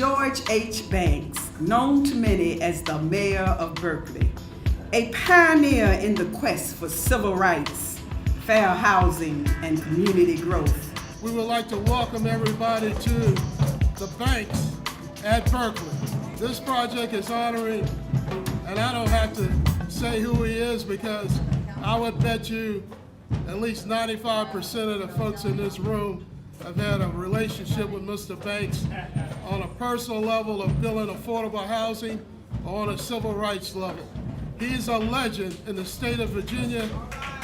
George H. Banks, known to many as the Mayor of Berkeley, a pioneer in the quest for civil rights, fair housing, and community growth. We would like to welcome everybody to the Banks at Berkeley. This project is honoring, and I don't have to say who he is because I would bet you at least 95% of the folks in this room have had a relationship with Mr. Banks on a personal level of building affordable housing or on a civil rights level. He's a legend in the state of Virginia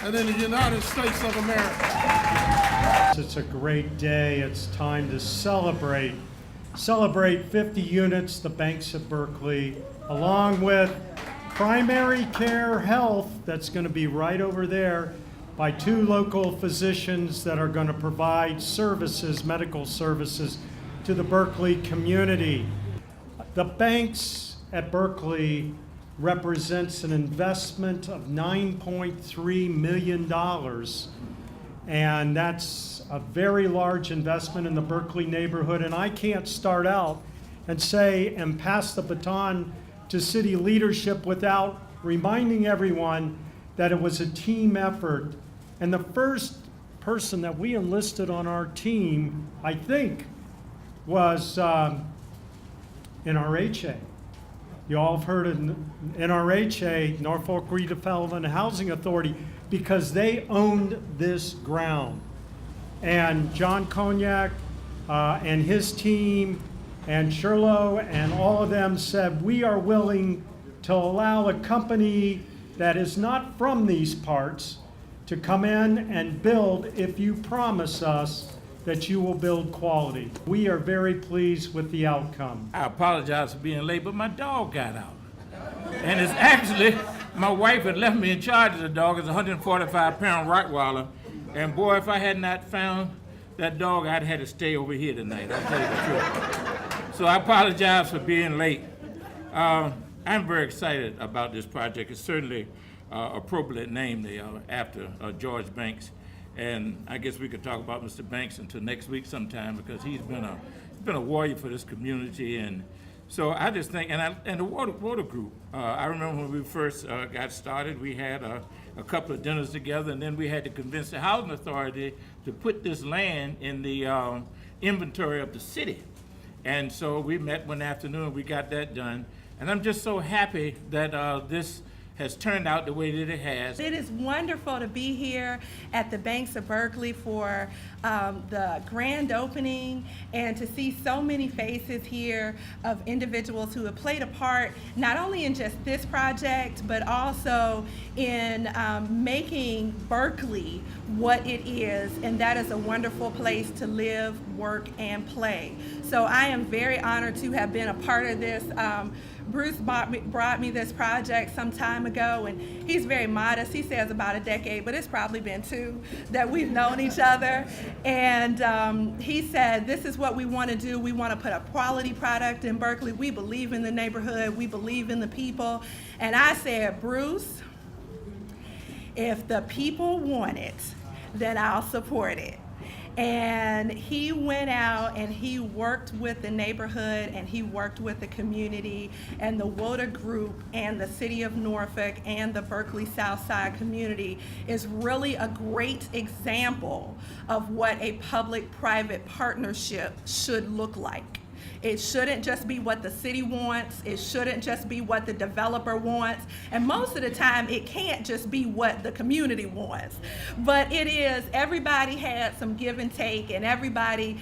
and in the United States of America. It's a great day. It's time to celebrate 50 units, the Banks at Berkeley, along with primary care health that's going to be right over there by 2 local physicians that are going to provide services, medical services, to the Berkeley community. The Banks at Berkeley represents an investment of $9.3 million, and that's a very large investment in the Berkeley neighborhood. And I can't start out and say and pass the baton to city leadership without reminding everyone that it was a team effort. And the first person that we enlisted on our team, I think, was NRHA. You all have heard of NRHA, Norfolk Redevelopment Housing Authority, because they owned this ground. And John Cognac and his team and Sherlow and all of them said, we are willing to allow a company that is not from these parts to come in and build if you promise us that you will build quality. We are very pleased with the outcome. I apologize for being late, but my dog got out. And it's actually, my wife had left me in charge of the dog. It's a 145-pound Rottweiler. And boy, if I had not found that dog, I'd had to stay over here tonight, I'll tell you the truth. So I apologize for being late. I'm very excited about this project. It's certainly appropriate name there after George Banks. And I guess we could talk about Mr. Banks until next week sometime because he's been a warrior for this community. And so I just think, and the water group, I remember when we first got started, we had a couple of dinners together, and then we had to convince the housing authority to put this land in the inventory of the city. And so we met one afternoon, we got that done. And I'm just so happy that this has turned out the way that it has. It is wonderful to be here at the Banks of Berkeley for the grand opening and to see so many faces here of individuals who have played a part not only in just this project but also in making Berkeley what it is, and that is a wonderful place to live, work, and play. So I am very honored to have been a part of this. Bruce brought me this project some time ago, and he's very modest. He says about a decade, but it's probably been 2 that we've known each other. And he said, this is what we want to do. We want to put a quality product in Berkeley. We believe in the neighborhood. We believe in the people. And I said, Bruce, if the people want it, then I'll support it. And he went out and he worked with the neighborhood and he worked with the community and the Woda Group and the City of Norfolk and the Berkeley Southside community is really a great example of what a public-private partnership should look like. It shouldn't just be what the city wants. It shouldn't just be what the developer wants. And most of the time, it can't just be what the community wants. But it is, everybody had some give and take, and everybody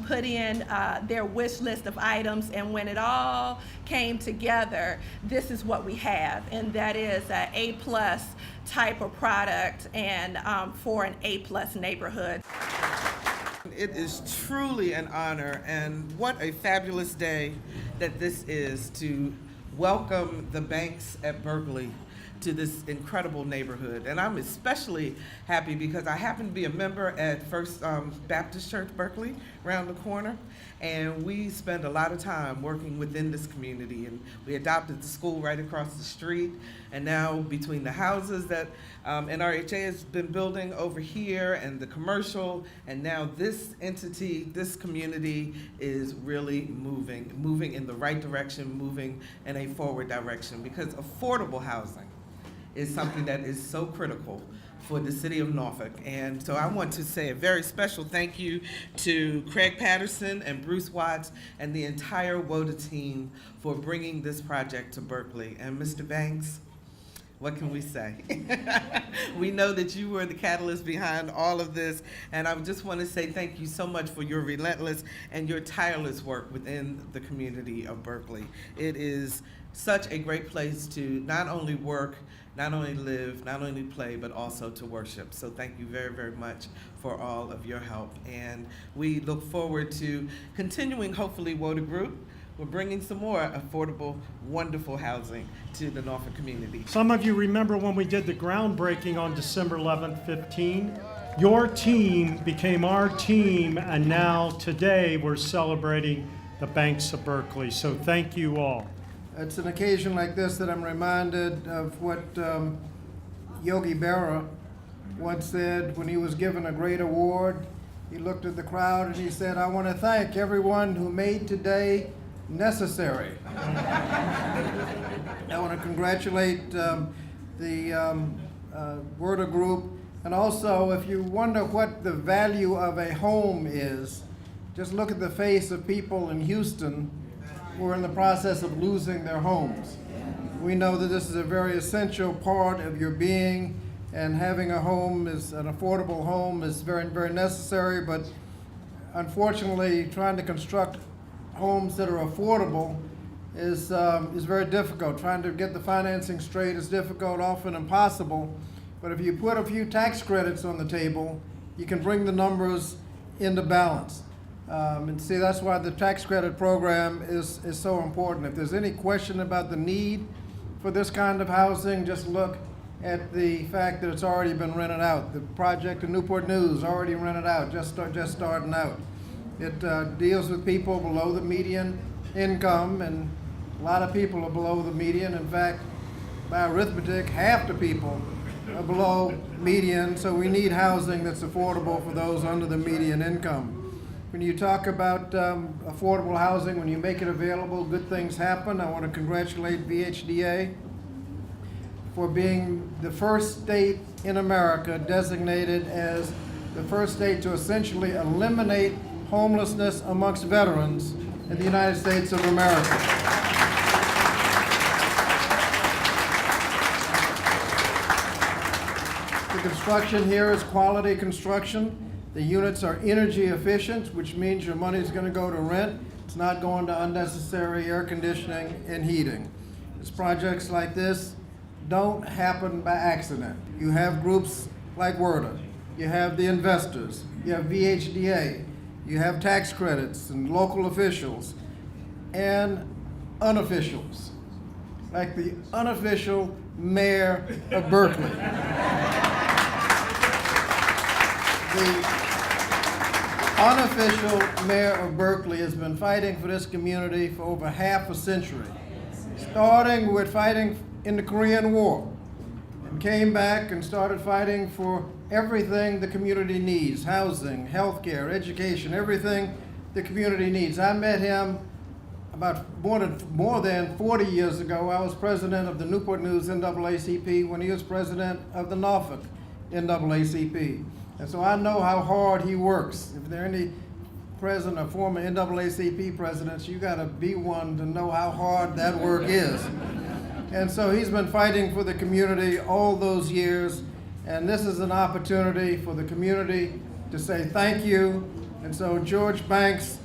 put in their wish list of items. And when it all came together, this is what we have. And that is an A+ type of product and for an A+ neighborhood. It is truly an honor, and what a fabulous day that this is to welcome the Banks at Berkeley to this incredible neighborhood. And I'm especially happy because I happen to be a member at First Baptist Church Berkeley, around the corner. And we spend a lot of time working within this community. And we adopted the school right across the street. And now between the houses that NRHA has been building over here and the commercial, and now this entity, this community is really moving in the right direction, moving in a forward direction, because affordable housing is something that is so critical for the city of Norfolk. And so I want to say a very special thank you to Craig Patterson and Bruce Watts and the entire WODA team for bringing this project to Berkeley. And Mr. Banks, what can we say? We know that you were the catalyst behind all of this, and I just want to say thank you so much for your relentless and your tireless work within the community of Berkeley. It is such a great place to not only work, not only live, not only play, but also to worship. So thank you very, very much for all of your help. And we look forward to continuing, hopefully, WODA Group. We're bringing some more affordable, wonderful housing to the Norfolk community. Some of you remember when we did the groundbreaking on December 11th, 15. Your team became our team, and now today we're celebrating the Banks of Berkeley. So thank you all. It's an occasion like this that I'm reminded of what Yogi Berra once said when he was given a great award. He looked at the crowd and he said, "I want to thank everyone who made today necessary." I want to congratulate the WODA Group. And also, if you wonder what the value of a home is, just look at the face of people in Houston who are in the process of losing their homes. We know that this is a very essential part of your being, and having a home, is an affordable home, is very, very necessary. But unfortunately, trying to construct homes that are affordable is very difficult. Trying to get the financing straight is difficult, often impossible. But if you put a few tax credits on the table, you can bring the numbers into balance. And see, that's why the tax credit program is so important. If there's any question about the need for this kind of housing, just look at the fact that it's already been rented out. The project in Newport News already rented out, just starting out. It deals with people below the median income, and a lot of people are below the median. In fact, by arithmetic, half the people are below median, so we need housing that's affordable for those under the median income. When you talk about affordable housing, when you make it available, good things happen. I want to congratulate VHDA for being the first state in America designated as the first state to essentially eliminate homelessness amongst veterans in the United States of America. The construction here is quality construction. The units are energy efficient, which means your money is going to go to rent. It's not going to unnecessary air conditioning and heating. It's projects like this don't happen by accident. You have groups like WODA, you have the investors, you have VHDA, you have tax credits and local officials and unofficials, like the unofficial mayor of Berkeley. The unofficial mayor of Berkeley has been fighting for this community for over half a century, starting with fighting in the Korean War, and came back and started fighting for everything the community needs: housing, healthcare, education, everything the community needs. I met him about more than 40 years ago. I was president of the Newport News NAACP when he was president of the Norfolk NAACP. And so I know how hard he works. If there are any president or former NAACP presidents, you gotta be one to know how hard that work is. And so he's been fighting for the community all those years, and this is an opportunity for the community to say thank you. And so George Banks,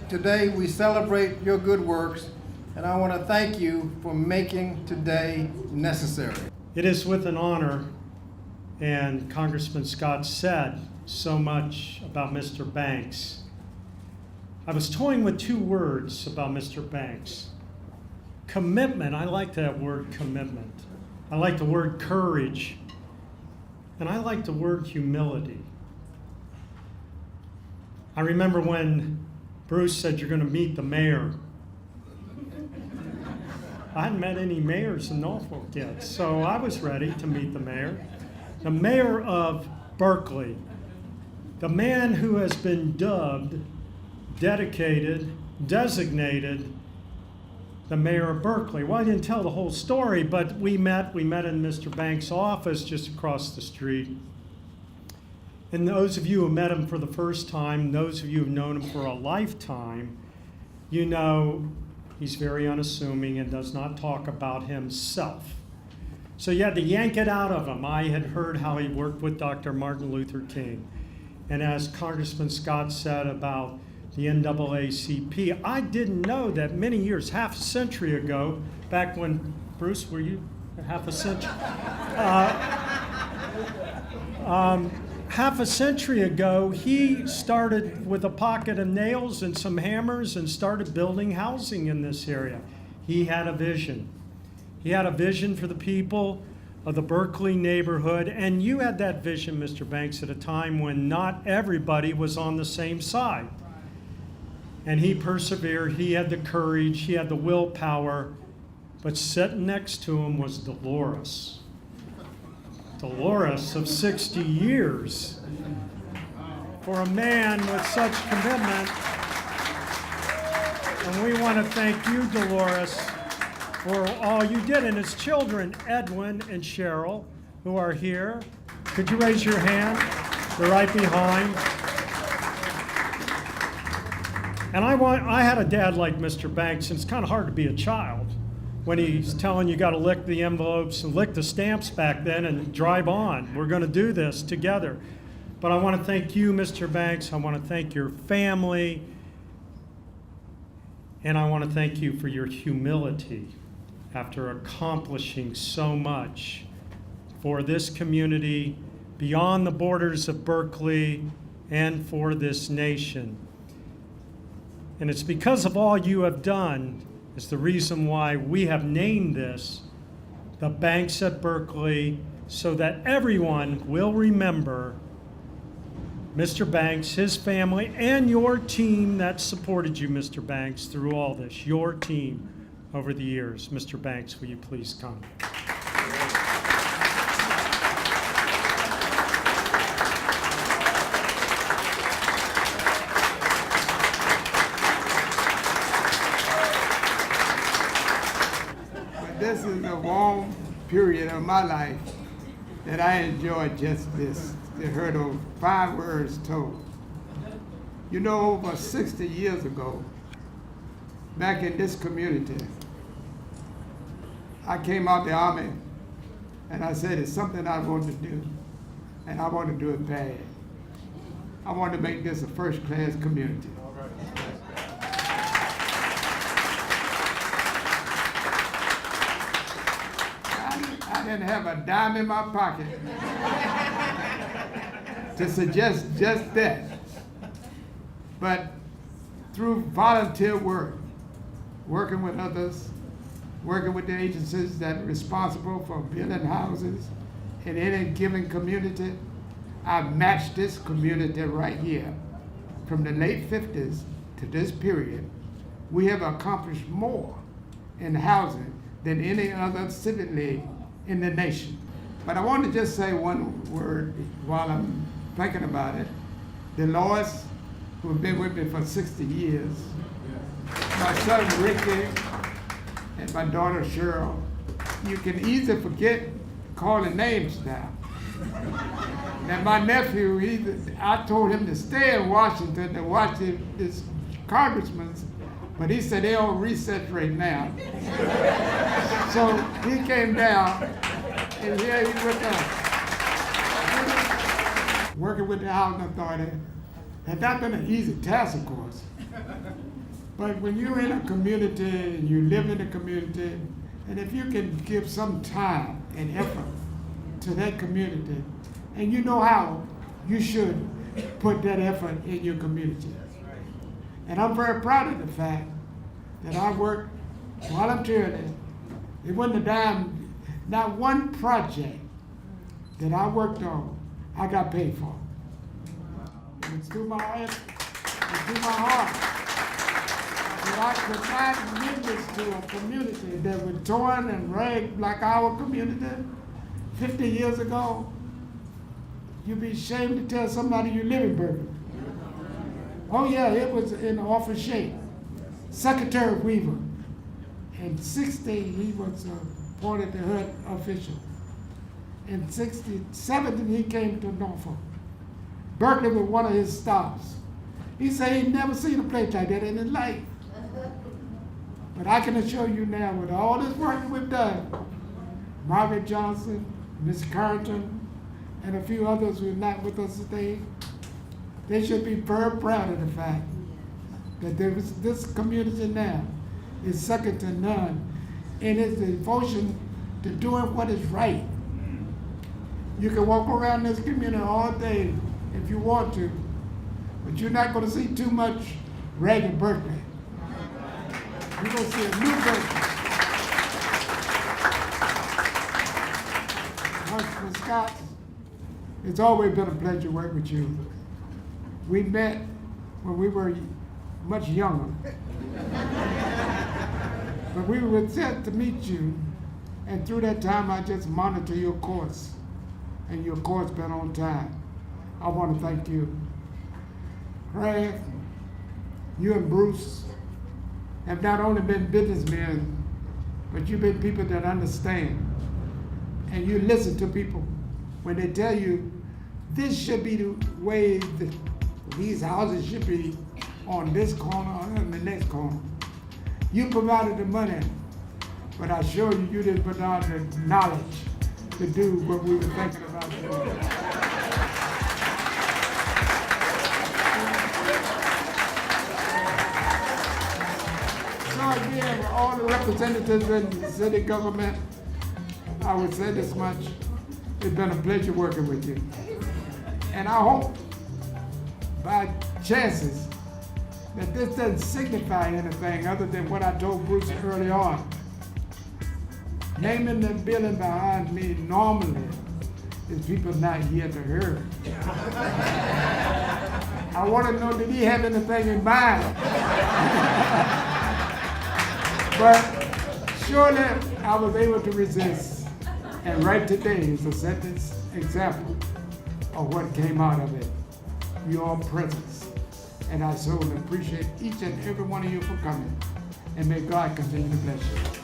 today we celebrate your good works, and I wanna thank you for making today necessary. It is with an honor, and Congressman Scott said so much about Mr. Banks. I was toying with two words about Mr. Banks. Commitment, I like that word, commitment. I like the word courage, and I like the word humility. I remember when Bruce said you're going to meet the mayor. I hadn't met any mayors in Norfolk yet, so I was ready to meet the mayor. The mayor of Berkeley, the man who has been dubbed, dedicated, designated the mayor of Berkeley. Well, I didn't tell the whole story, but we met in Mr. Banks' office just across the street. And those of you who met him for the first time, those of you who've known him for a lifetime, you know he's very unassuming and does not talk about himself. So you had to yank it out of him. I had heard how he worked with Dr. Martin Luther King. And as Congressman Scott said about the NAACP, I didn't know that many years, half a century ago, back when, Bruce, were you half a century? Half a century ago, he started with a pocket of nails and some hammers and started building housing in this area. He had a vision. He had a vision for the people of the Berkeley neighborhood, and you had that vision, Mr. Banks, at a time when not everybody was on the same side. And he persevered, he had the courage, he had the willpower, but sitting next to him was Dolores. Dolores of 60 years. For a man with such commitment. And we want to thank you, Dolores, for all you did. And his children, Edwin and Cheryl, who are here. Could you raise your hand? They're right behind. And I had a dad like Mr. Banks, and it's kind of hard to be a child when he's telling you got to lick the envelopes and lick the stamps back then and drive on. We're going to do this together. But I want to thank you, Mr. Banks. I want to thank your family. And I want to thank you for your humility after accomplishing so much for this community beyond the borders of Berkeley and for this nation. And it's because of all you have done is the reason why we have named this the Banks at Berkeley, so that everyone will remember Mr. Banks, his family, and your team that supported you, Mr. Banks, through all this, your team over the years. Mr. Banks, will you please come? This is a warm period of my life that I enjoyed just this. I heard those 5 words told. You know, over 60 years ago, back in this community, I came out the Army and I said it's something I want to do, and I want to do it bad. I want to make this a first-class community. I didn't have a dime in my pocket to suggest just that. But through volunteer work, working with others, working with the agencies that are responsible for building houses in any given community, I've matched this community right here. From the late 50s to this period, we have accomplished more in housing than any other civic league in the nation. But I want to just say one word while I'm thinking about it. Dolores, who has been with me for 60 years, my son Ricky, and my daughter Cheryl. You can easily forget calling names now. And my nephew, I told him to stay in Washington to watch this congressman, but he said they're on recess right now. So he came down, and here he's with us. Working with the Housing Authority has not been an easy task, of course. But when you're in a community and you live in a community, and if you can give some time and effort to that community, and you know how you should put that effort in your community. And I'm very proud of the fact that I worked voluntarily. It wasn't a dime Not one project that I worked on, I got paid for. It's through my head, it's through my heart. That I provide witness to a community that was torn and ragged like our community 50 years ago. You'd be ashamed to tell somebody you live in Berkeley. Oh yeah, it was in awful shape. Secretary Weaver. In 60, he was appointed the HUD official. In 70, he came to Norfolk. Berkeley was one of his stops. He said he'd never seen a place like that in his life. But I can assure you now, with all this work that we've done, Margaret Johnson, Ms. Carrington, and a few others who are not with us today, they should be very proud of the fact that this community now is second to none in its devotion to doing what is right. You can walk around this community all day if you want to, but you're not going to see too much ragged Berkeley. You're going to see a new Berkeley. Congressman Scott, it's always been a pleasure to work with you. We met when we were much younger. But we were set to meet you, and through that time I just monitor your course, and your course been on time. I want to thank you. Craig, you and Bruce have not only been businessmen, but you've been people that understand. And you listen to people when they tell you this should be the way that these houses should be on this corner or on the next corner. You provided the money, but I assure you, you didn't provide the knowledge to do what we were thinking about doing. So again, all the representatives in the city government, I would say this much, it's been a pleasure working with you. And I hope, by chances, that this doesn't signify anything other than what I told Bruce early on. Naming the building behind me normally is people not here to hear. I want to know, did he have anything in mind? But surely I was able to resist. And right today is a sentence example of what came out of it. Your presence. And I so appreciate each and every one of you for coming. And may God continue to bless you.